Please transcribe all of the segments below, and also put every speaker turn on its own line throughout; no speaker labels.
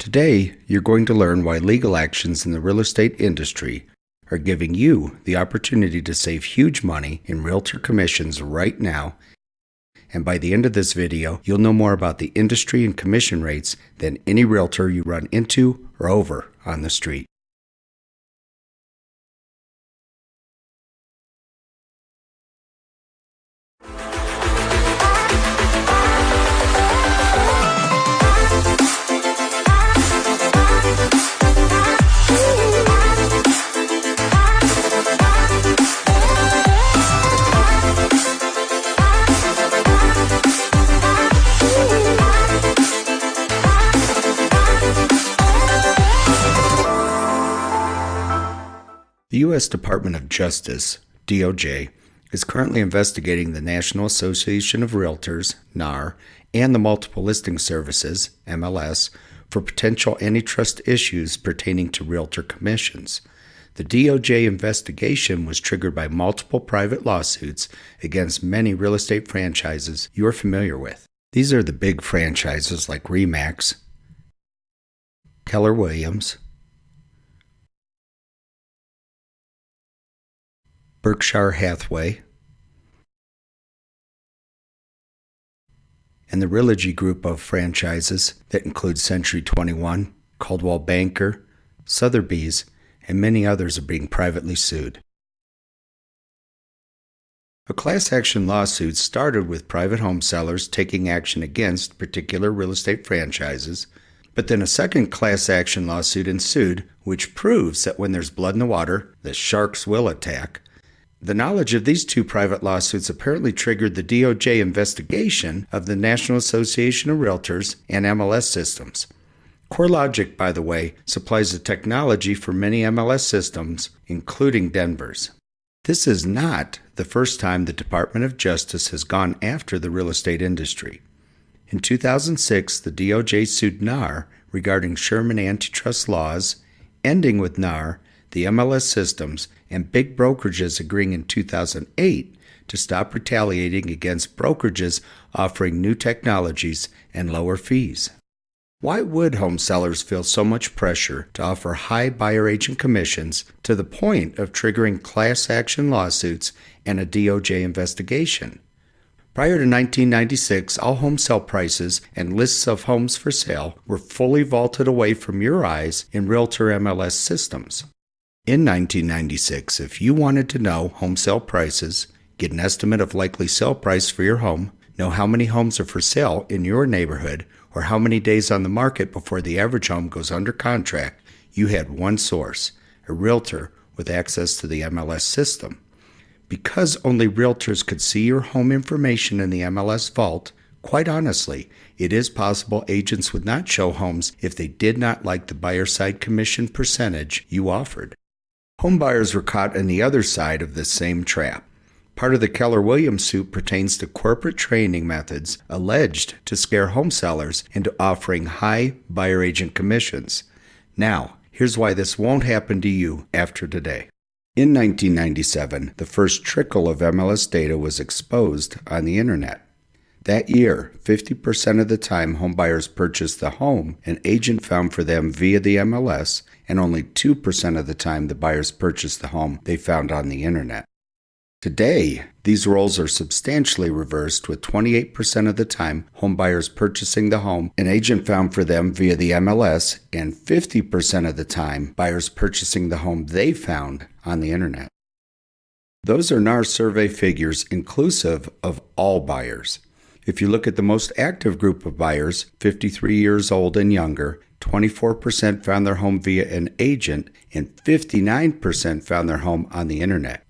Today, you're going to learn why legal actions in the real estate industry are giving you the opportunity to save huge money in realtor commissions right now. And by the end of this video, you'll know more about the industry and commission rates than any realtor you run into or over on the street. The U.S. Department of Justice, DOJ, is currently investigating the National Association of Realtors, NAR, and the Multiple Listing Services, MLS, for potential antitrust issues pertaining to realtor commissions. The DOJ investigation was triggered by multiple private lawsuits against many real estate franchises you're familiar with. These are the big franchises like RE/MAX, Keller Williams, Berkshire Hathaway, and the Realogy group of franchises that include Century 21, Coldwell Banker, Sotheby's, and many others are being privately sued. A class action lawsuit started with private home sellers taking action against particular real estate franchises, but then a second class action lawsuit ensued, which proves that when there's blood in the water, the sharks will attack. The knowledge of these two private lawsuits apparently triggered the DOJ investigation of the National Association of Realtors and MLS systems. CoreLogic, by the way, supplies the technology for many MLS systems, including Denver's. This is not the first time the Department of Justice has gone after the real estate industry. In 2006, the DOJ sued NAR regarding Sherman antitrust laws, ending with NAR, the MLS systems, and big brokerages agreeing in 2008 to stop retaliating against brokerages offering new technologies and lower fees. Why would home sellers feel so much pressure to offer high buyer agent commissions to the point of triggering class action lawsuits and a DOJ investigation? Prior to 1996, all home sale prices and lists of homes for sale were fully vaulted away from your eyes in Realtor MLS systems. In 1996, if you wanted to know home sale prices, get an estimate of likely sale price for your home, know how many homes are for sale in your neighborhood, or how many days on the market before the average home goes under contract, you had one source, a realtor with access to the MLS system. Because only realtors could see your home information in the MLS vault, quite honestly, it is possible agents would not show homes if they did not like the buyer side commission percentage you offered. Home buyers were caught on the other side of this same trap. Part of the Keller Williams suit pertains to corporate training methods alleged to scare home sellers into offering high buyer agent commissions. Now, here's why this won't happen to you after today. In 1997, the first trickle of MLS data was exposed on the internet. That year, 50% of the time home buyers purchased the home an agent found for them via the MLS, and only 2% of the time the buyers purchased the home they found on the internet. Today, these roles are substantially reversed, with 28% of the time home buyers purchasing the home an agent found for them via the MLS, and 50% of the time buyers purchasing the home they found on the internet. Those are NAR survey figures inclusive of all buyers. If you look at the most active group of buyers, 53 years old and younger, 24% found their home via an agent and 59% found their home on the internet.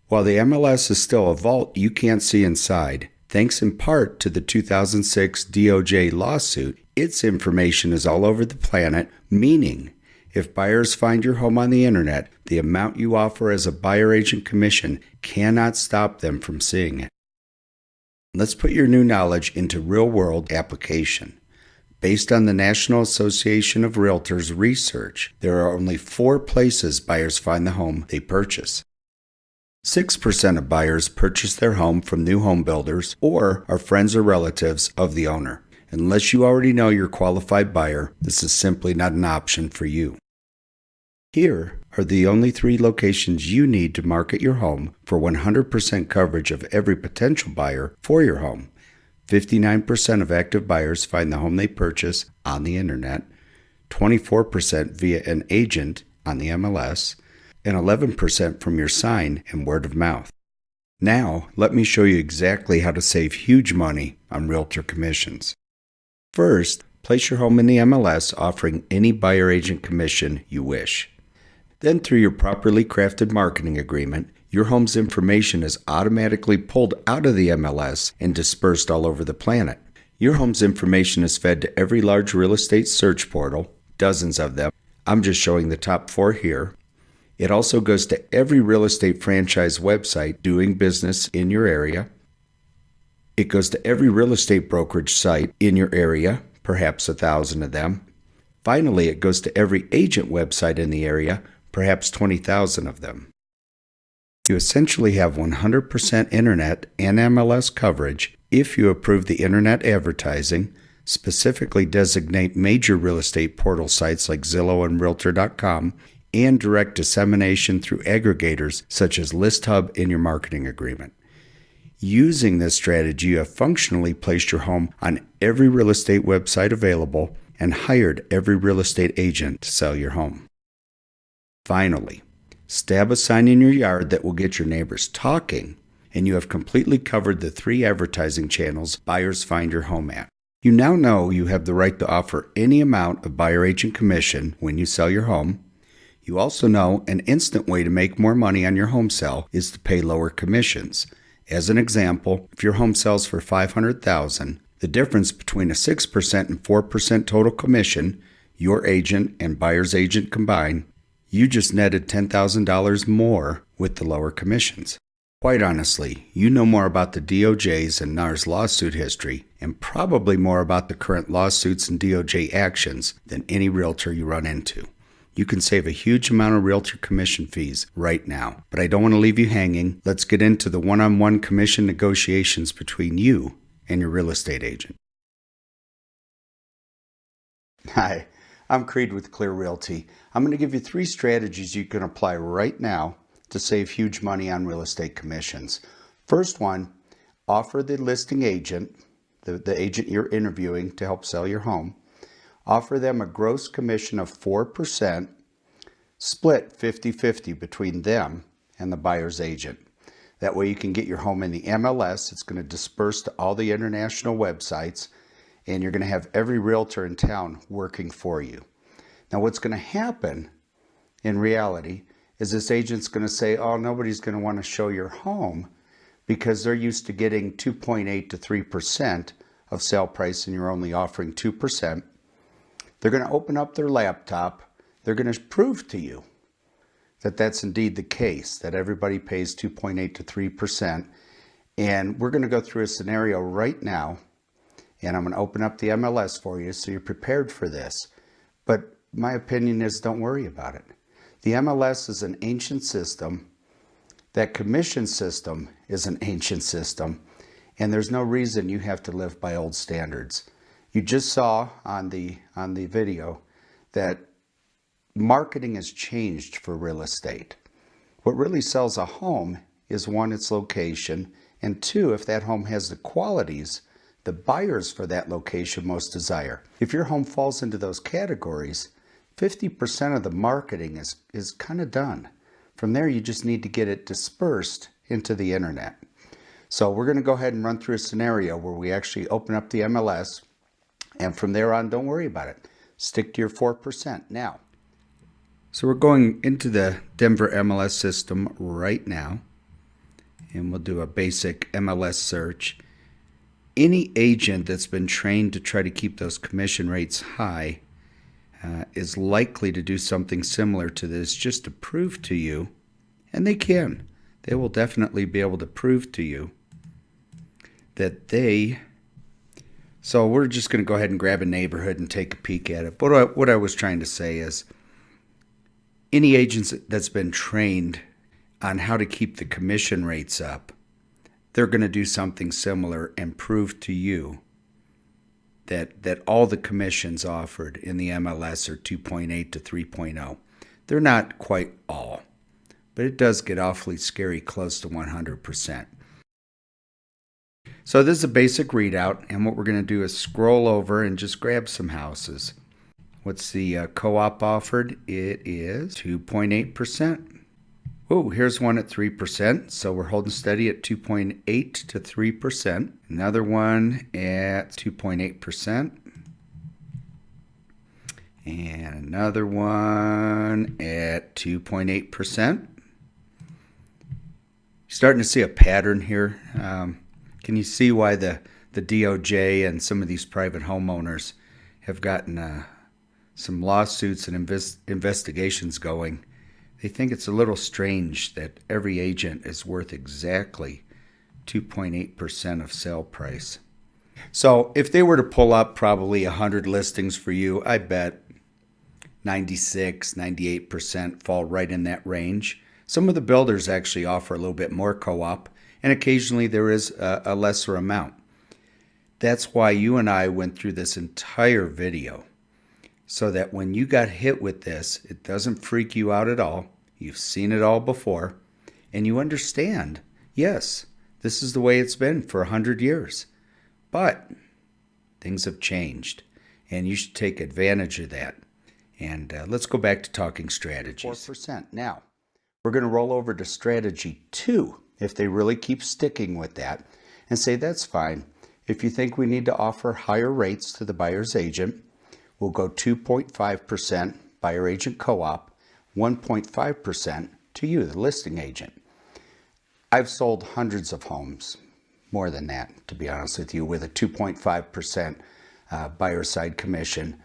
While the MLS is still a vault you can't see inside, thanks in part to the 2006 DOJ lawsuit, its information is all over the planet, meaning if buyers find your home on the internet, the amount you offer as a buyer agent commission cannot stop them from seeing it. Let's put your new knowledge into real-world application. Based on the National Association of Realtors research, there are only 4 places buyers find the home they purchase. 6% of buyers purchase their home from new home builders or are friends or relatives of the owner. Unless you already know you're a qualified buyer, this is simply not an option for you. Here are the only 3 locations you need to market your home for 100% coverage of every potential buyer for your home. 59% of active buyers find the home they purchase on the internet, 24% via an agent on the MLS, and 11% from your sign and word of mouth. Now, let me show you exactly how to save huge money on realtor commissions. First, place your home in the MLS offering any buyer agent commission you wish. Then, through your properly crafted marketing agreement, your home's information is automatically pulled out of the MLS and dispersed all over the planet. Your home's information is fed to every large real estate search portal, dozens of them. I'm just showing the top 4 here. It also goes to every real estate franchise website doing business in your area. It goes to every real estate brokerage site in your area, perhaps 1,000 of them. Finally, it goes to every agent website in the area, perhaps 20,000 of them. You essentially have 100% internet and MLS coverage if you approve the internet advertising, specifically designate major real estate portal sites like Zillow and Realtor.com, and direct dissemination through aggregators such as ListHub in your marketing agreement. Using this strategy, you have functionally placed your home on every real estate website available and hired every real estate agent to sell your home. Finally, stab a sign in your yard that will get your neighbors talking, and you have completely covered the 3 advertising channels buyers find your home at. You now know you have the right to offer any amount of buyer agent commission when you sell your home. You also know an instant way to make more money on your home sale is to pay lower commissions. As an example, if your home sells for $500,000, the difference between a 6% and 4% total commission, your agent and buyer's agent combined, you just netted $10,000 more with the lower commissions. Quite honestly, you know more about the DOJ's and NAR's lawsuit history and probably more about the current lawsuits and DOJ actions than any realtor you run into. You can save a huge amount of realtor commission fees right now. But I don't want to leave you hanging. Let's get into the one-on-one commission negotiations between you and your real estate agent. Hi, I'm Creed with Clear Realty. I'm going to give you 3 strategies you can apply right now to save huge money on real estate commissions. First one, offer the listing agent, the agent you're interviewing to help sell your home, offer them a gross commission of 4%, split 50-50 between them and the buyer's agent. That way you can get your home in the MLS. It's going to disperse to all the international websites, and you're going to have every realtor in town working for you. Now what's going to happen in reality is this agent's going to say, oh, nobody's going to want to show your home because they're used to getting 2.8 to 3% of sale price and you're only offering 2%. They're going to open up their laptop. They're going to prove to you that that's indeed the case, that everybody pays 2.8 to 3%. And we're going to go through a scenario right now, and I'm going to open up the MLS for you so you're prepared for this. But my opinion is don't worry about it. The MLS is an ancient system. That commission system is an ancient system, and there's no reason you have to live by old standards. You just saw on the video that marketing has changed for real estate. What really sells a home is 1, its location, and 2, if that home has the qualities the buyers for that location most desire. If your home falls into those categories, 50% of the marketing is kind of done. From there, you just need to get it dispersed into the internet. So we're going to go ahead and run through a scenario where we actually open up the MLS, and from there on, don't worry about it. Stick to your 4%. Now, so we're going into the Denver MLS system right now, and we'll do a basic MLS search. Any agent that's been trained to try to keep those commission rates high is likely to do something similar to this just to prove to you, and they will definitely be able to prove to you that so we're just going to go ahead and grab a neighborhood and take a peek at it. But what I was trying to say is any agent that's been trained on how to keep the commission rates up, they're going to do something similar and prove to you that all the commissions offered in the MLS are 2.8 to 3.0. They're not quite all, but it does get awfully scary close to 100%. So this is a basic readout, and what we're going to do is scroll over and just grab some houses. What's the co-op offered? It is 2.8%. Oh, here's one at 3%, so we're holding steady at 2.8 to 3%. Another one at 2.8%. And another one at 2.8%. Starting to see a pattern here. Can you see why the DOJ and some of these private homeowners have gotten some lawsuits and investigations going? They think it's a little strange that every agent is worth exactly 2.8% of sale price. So if they were to pull up probably 100 listings for you, I bet 96, 98% fall right in that range. Some of the builders actually offer a little bit more co-op, and occasionally there is a lesser amount. That's why you and I went through this entire video, so that when you got hit with this, it doesn't freak you out at all. You've seen it all before, and you understand, yes, this is the way it's been for 100 years. But things have changed, and you should take advantage of that. And let's go back to talking strategies. 4%. Now, we're going to roll over to strategy 2, if they really keep sticking with that, and say that's fine. If you think we need to offer higher rates to the buyer's agent, we'll go 2.5% buyer agent co-op, 1.5% to you, the listing agent. I've sold hundreds of homes, more than that, to be honest with you, with a 2.5% buyer side commission.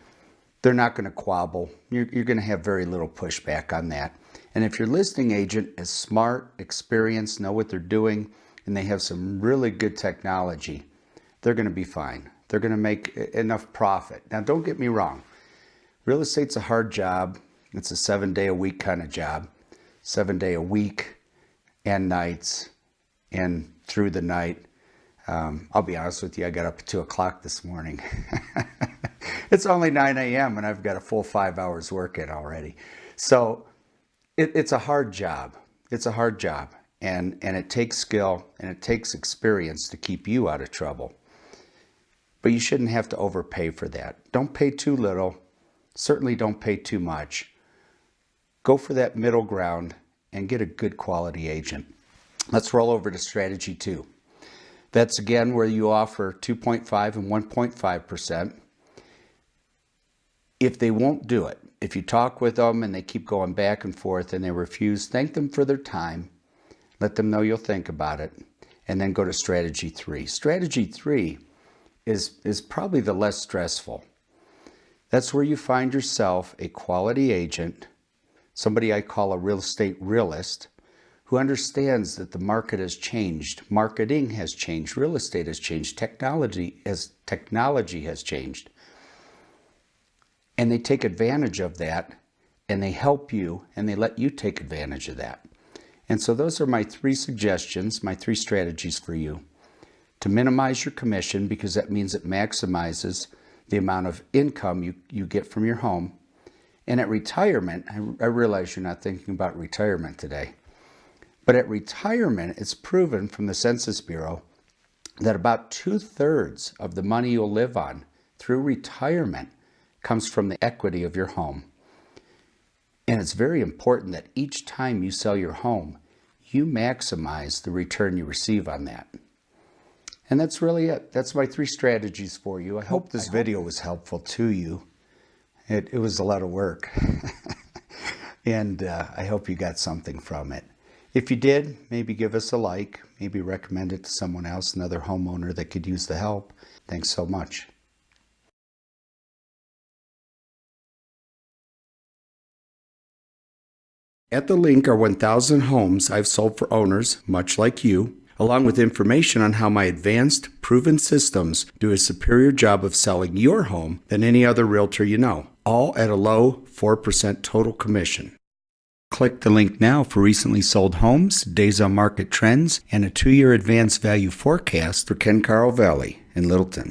They're not going to quabble. You're going to have very little pushback on that. And if your listing agent is smart, experienced, know what they're doing, and they have some really good technology, they're going to be fine. They're going to make enough profit. Now, don't get me wrong. Real estate's a hard job. It's a 7-day-a-week kind of job. 7-day-a-week and nights and through the night. I'll be honest with you, I got up at 2 o'clock this morning. It's only 9 a.m. and I've got a full 5 hours work in already. So it's a hard job. It's a hard job. And it takes skill and it takes experience to keep you out of trouble. But you shouldn't have to overpay for that. Don't pay too little. Certainly don't pay too much. Go for that middle ground and get a good quality agent. Let's roll over to strategy 2. That's again where you offer 2.5 and 1.5%. If they won't do it, if you talk with them and they keep going back and forth and they refuse, thank them for their time. Let them know you'll think about it. And then go to strategy 3. Strategy 3 is probably the less stressful. That's where you find yourself a quality agent, somebody I call a real estate realist, who understands that the market has changed, marketing has changed, real estate has changed, technology has changed. And they take advantage of that, and they help you, and they let you take advantage of that. And so those are my 3 suggestions, my 3 strategies for you. To minimize your commission, because that means it maximizes the amount of income you get from your home. And at retirement, I realize you're not thinking about retirement today, but at retirement, it's proven from the Census Bureau that about 2/3 of the money you'll live on through retirement comes from the equity of your home. And it's very important that each time you sell your home, you maximize the return you receive on that. And that's really it. That's my 3 strategies for you. I hope this video was helpful to you. It was a lot of work. And I hope you got something from it. If you did, maybe give us a like. Maybe recommend it to someone else, another homeowner that could use the help. Thanks so much. At the link are 1,000 homes I've sold for owners, much like you, along with information on how my advanced, proven systems do a superior job of selling your home than any other realtor you know, all at a low 4% total commission. Click the link now for recently sold homes, days on market trends, and a 2-year advanced value forecast for Ken Caryl Valley in Littleton.